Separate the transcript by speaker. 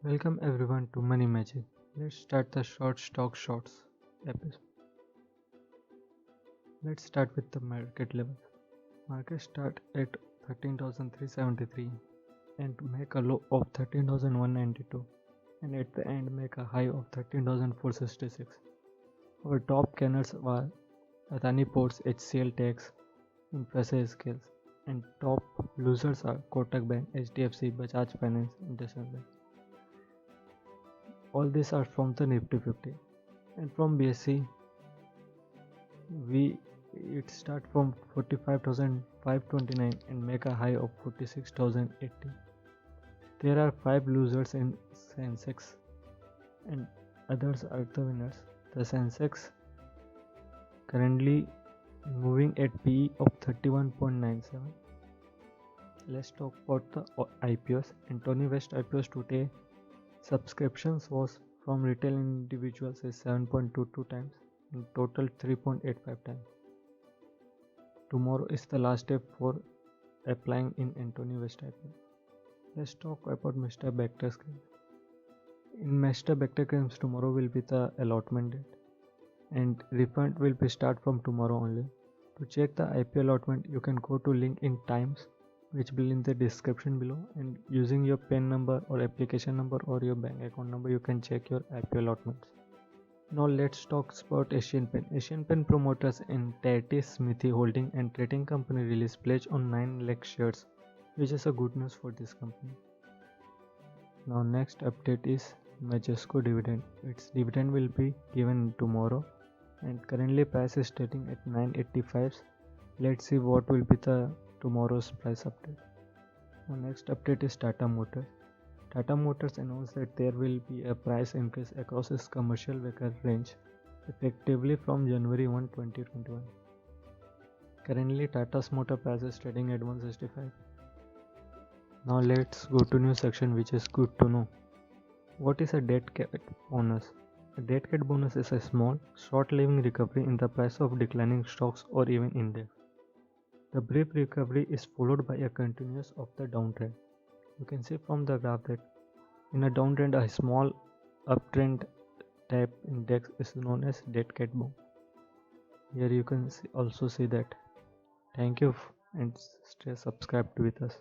Speaker 1: Welcome everyone to Money Magic. Let's start the short stock shorts episode. Let's start with the market level. Market start at 13,373 and make a low of 13,192 and at the end make a high of 13,466. Our top gainers were Adani Ports, HCL Tax, Infosys Skills, and top losers are Kotak Bank, HDFC, Bajaj Finance, Industrial Bank. All these are from the Nifty 50, and from BSE it start from 45,529 and make a high of 46,080. There are 5 losers in Sensex and others are the winners. The Sensex currently moving at PE of 31.97. Let's talk about the IPOs. Antony West IPOs today subscriptions was from retail individuals is 7.22 times and total 3.85 times. Tomorrow is the last day for applying in Antony West IPO. Let's talk about Mr. Bector's claim. In Mr. Bector claims tomorrow will be the allotment date and refund will be start from tomorrow only. To check the IPO allotment you can go to link in Times which will in the description below, and using your PAN number or application number or your bank account number you can check your IPO allotments. Now let's talk about Asian Paint. Asian Paint promoters in Tatty Smithy Holding and Trading Company release pledge on 9 lakh shares, which is a good news for this company. Now next update is Majesco dividend. Its dividend will be given tomorrow and currently price is trading at 985. Let's see what will be the tomorrow's price update. Now next update is Tata Motors. Tata Motors announced that there will be a price increase across its commercial vehicle range effectively from January 1, 2021. Currently Tata's motor price is trading at 165. Now let's go to new section which is good to know. What is a dead cat bonus? A dead cat bonus is a small, short-living recovery in the price of declining stocks or even index. The brief recovery is followed by a continuous of the downtrend. You can see from the graph that in a downtrend a small uptrend type index is known as dead cat boom. Here you can also see that. Thank you and stay subscribed with us.